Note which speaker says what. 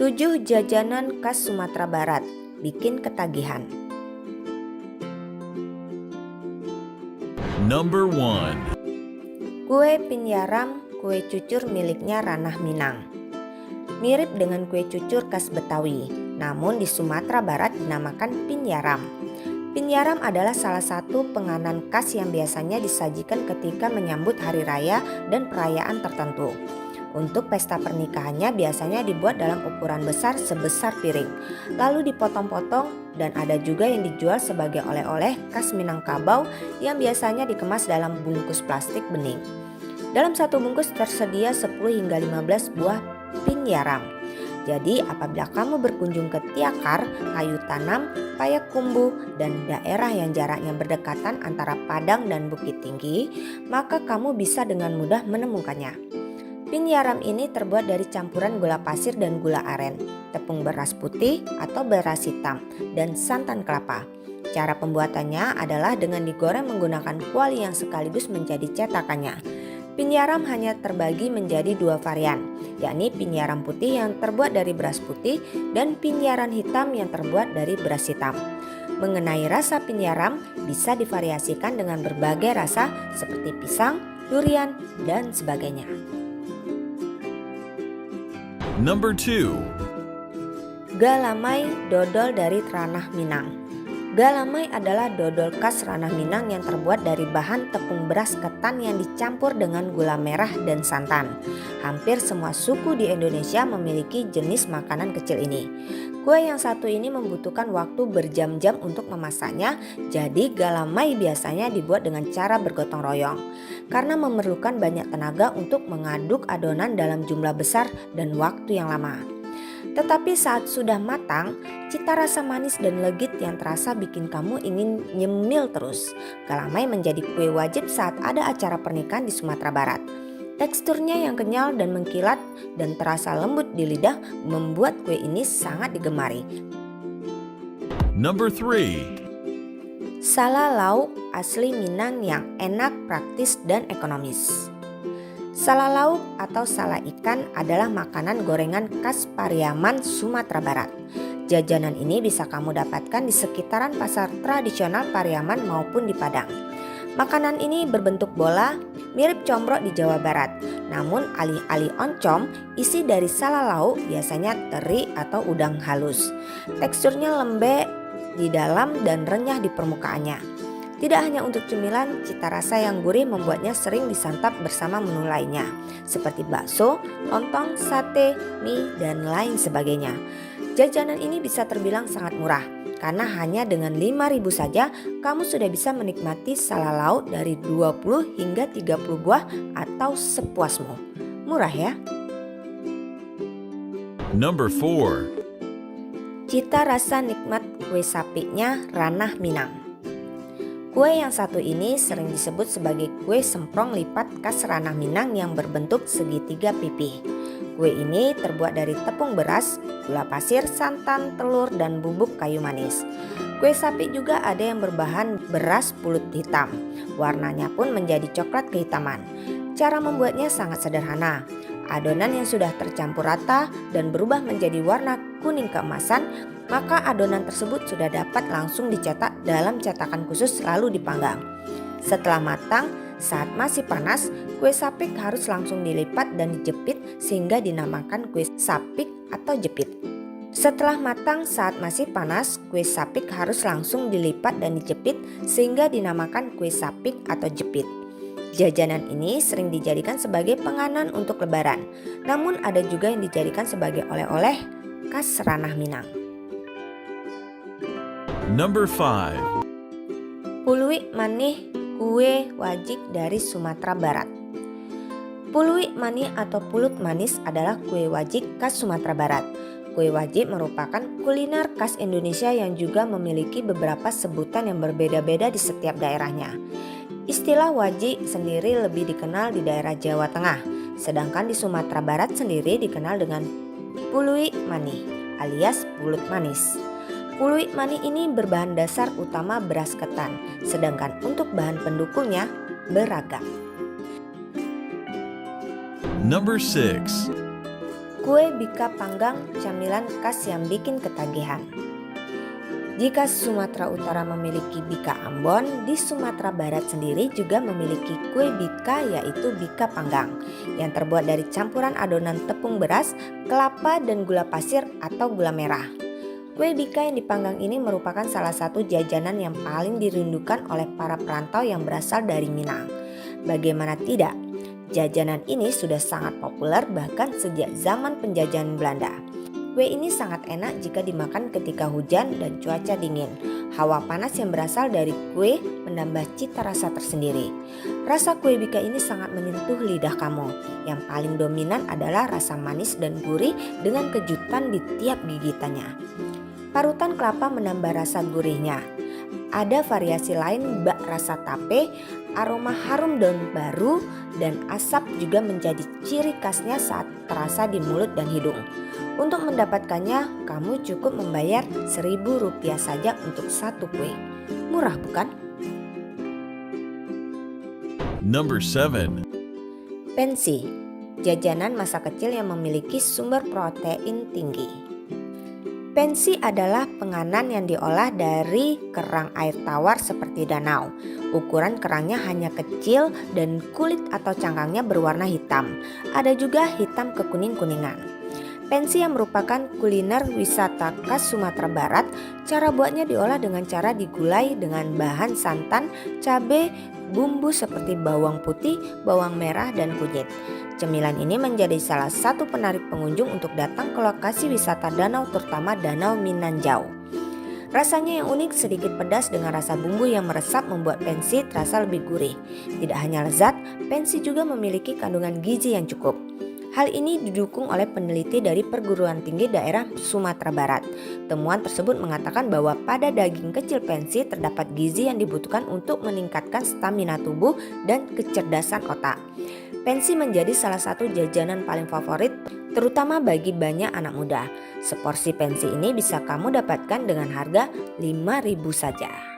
Speaker 1: 7 jajanan khas Sumatera Barat bikin ketagihan.
Speaker 2: Number 1.
Speaker 1: Kue Pinyaram, kue cucur miliknya Ranah Minang. Mirip dengan kue cucur khas Betawi, namun di Sumatera Barat dinamakan Pinyaram. Pinyaram adalah salah satu penganan khas yang biasanya disajikan ketika menyambut hari raya dan perayaan tertentu. Untuk pesta pernikahannya biasanya dibuat dalam ukuran besar sebesar piring, lalu dipotong-potong, dan ada juga yang dijual sebagai oleh-oleh khas Minangkabau yang biasanya dikemas dalam bungkus plastik bening. Dalam satu bungkus tersedia 10 hingga 15 buah pinyaram. Jadi apabila kamu berkunjung ke Tiakar, Kayu Tanam, Payakumbuh, dan daerah yang jaraknya berdekatan antara Padang dan Bukit Tinggi, maka kamu bisa dengan mudah menemukannya. Pinyaram ini terbuat dari campuran gula pasir dan gula aren, tepung beras putih atau beras hitam, dan santan kelapa. Cara pembuatannya adalah dengan digoreng menggunakan kuali yang sekaligus menjadi cetakannya. Pinyaram hanya terbagi menjadi 2 varian, yakni pinyaram putih yang terbuat dari beras putih dan pinyaram hitam yang terbuat dari beras hitam. Mengenai rasa pinyaram bisa divariasikan dengan berbagai rasa seperti pisang, durian, dan sebagainya.
Speaker 2: Number 2.
Speaker 1: Galamai, dodol dari Ranah Minang. Galamai adalah dodol khas Ranah Minang yang terbuat dari bahan tepung beras ketan yang dicampur dengan gula merah dan santan. Hampir semua suku di Indonesia memiliki jenis makanan kecil ini. Kue yang satu ini membutuhkan waktu berjam-jam untuk memasaknya, jadi galamai biasanya dibuat dengan cara bergotong royong. Karena memerlukan banyak tenaga untuk mengaduk adonan dalam jumlah besar dan waktu yang lama. Tetapi saat sudah matang, cita rasa manis dan legit yang terasa bikin kamu ingin nyemil terus. Galamai menjadi kue wajib saat ada acara pernikahan di Sumatera Barat. Teksturnya yang kenyal dan mengkilat dan terasa lembut di lidah membuat kue ini sangat digemari.
Speaker 2: Number 3.
Speaker 1: Sala lauk asli Minang yang enak, praktis, dan ekonomis. Sala lauk atau sala ikan adalah makanan gorengan khas Pariaman, Sumatera Barat. Jajanan ini bisa kamu dapatkan di sekitaran pasar tradisional Pariaman maupun di Padang. Makanan ini berbentuk bola, mirip combrok di Jawa Barat. Namun alih-alih oncom, isi dari sala lauk biasanya teri atau udang halus. Teksturnya lembek di dalam dan renyah di permukaannya. Tidak hanya untuk cemilan, cita rasa yang gurih membuatnya sering disantap bersama menu lainnya, seperti bakso, lontong, sate, mie, dan lain sebagainya. Jajanan ini bisa terbilang sangat murah, karena hanya dengan 5.000 saja kamu sudah bisa menikmati sala lauk dari 20 hingga 30 buah atau sepuasmu. Murah ya?
Speaker 2: Number 4.
Speaker 1: Cita rasa nikmat kue sapinya Ranah Minang. Kue yang satu ini sering disebut sebagai kue semprong lipat khas Ranah Minang yang berbentuk segitiga pipih. Kue ini terbuat dari tepung beras, gula pasir, santan, telur, dan bubuk kayu manis. Kue sapi juga ada yang berbahan beras pulut hitam. Warnanya pun menjadi coklat kehitaman. Cara membuatnya sangat sederhana. Adonan yang sudah tercampur rata dan berubah menjadi warna kuning keemasan, maka adonan tersebut sudah dapat langsung dicetak dalam cetakan khusus lalu dipanggang. Setelah matang, saat masih panas, kue sapik harus langsung dilipat dan dijepit sehingga dinamakan kue sapik atau jepit. Setelah matang saat masih panas, kue sapik harus langsung dilipat dan dijepit sehingga dinamakan kue sapik atau jepit. Jajanan ini sering dijadikan sebagai penganan untuk lebaran, namun ada juga yang dijadikan sebagai oleh-oleh khas Ranah Minang.
Speaker 2: Number 5.
Speaker 1: Puluik manih, kue wajib dari Sumatera Barat. Puluik manih atau pulut manis adalah kue wajib khas Sumatera Barat. Kue wajib merupakan kuliner khas Indonesia yang juga memiliki beberapa sebutan yang berbeda-beda di setiap daerahnya. Istilah wajib sendiri lebih dikenal di daerah Jawa Tengah, sedangkan di Sumatera Barat sendiri dikenal dengan puluik manih alias pulut manis. Puluik manih ini berbahan dasar utama beras ketan, sedangkan untuk bahan pendukungnya beragam.
Speaker 2: Number 6.
Speaker 1: Kue bika panggang camilan khas yang bikin ketagihan. Jika Sumatera Utara memiliki bika Ambon, di Sumatera Barat sendiri juga memiliki kue bika yaitu bika panggang yang terbuat dari campuran adonan tepung beras, kelapa dan gula pasir atau gula merah. Kue bika yang dipanggang ini merupakan salah satu jajanan yang paling dirindukan oleh para perantau yang berasal dari Minang. Bagaimana tidak? Jajanan ini sudah sangat populer bahkan sejak zaman penjajahan Belanda. Kue ini sangat enak jika dimakan ketika hujan dan cuaca dingin. Hawa panas yang berasal dari kue menambah cita rasa tersendiri. Rasa kue bika ini sangat menyentuh lidah kamu. Yang paling dominan adalah rasa manis dan gurih dengan kejutan di tiap gigitannya. Parutan kelapa menambah rasa gurihnya. Ada variasi lain bak rasa tape, aroma harum daun baru, dan asap juga menjadi ciri khasnya saat terasa di mulut dan hidung. Untuk mendapatkannya, kamu cukup membayar Rp1.000 saja untuk satu kue. Murah bukan?
Speaker 2: Number 7.
Speaker 1: Pensi, jajanan masa kecil yang memiliki sumber protein tinggi. Pensi adalah penganan yang diolah dari kerang air tawar seperti danau. Ukuran kerangnya hanya kecil dan kulit atau cangkangnya berwarna hitam. Ada juga hitam kekuning-kuningan. Pensi yang merupakan kuliner wisata khas Sumatera Barat, cara buatnya diolah dengan cara digulai dengan bahan santan, cabai, bumbu seperti bawang putih, bawang merah, dan kunyit. Cemilan ini menjadi salah satu penarik pengunjung untuk datang ke lokasi wisata danau, terutama Danau Minanjau. Rasanya yang unik, sedikit pedas dengan rasa bumbu yang meresap membuat pensi terasa lebih gurih. Tidak hanya lezat, pensi juga memiliki kandungan gizi yang cukup. Hal ini didukung oleh peneliti dari Perguruan Tinggi Daerah Sumatera Barat. Temuan tersebut mengatakan bahwa pada daging kecil pensi terdapat gizi yang dibutuhkan untuk meningkatkan stamina tubuh dan kecerdasan otak. Pensi menjadi salah satu jajanan paling favorit terutama bagi banyak anak muda. Seporsi pensi ini bisa kamu dapatkan dengan harga Rp5.000 saja.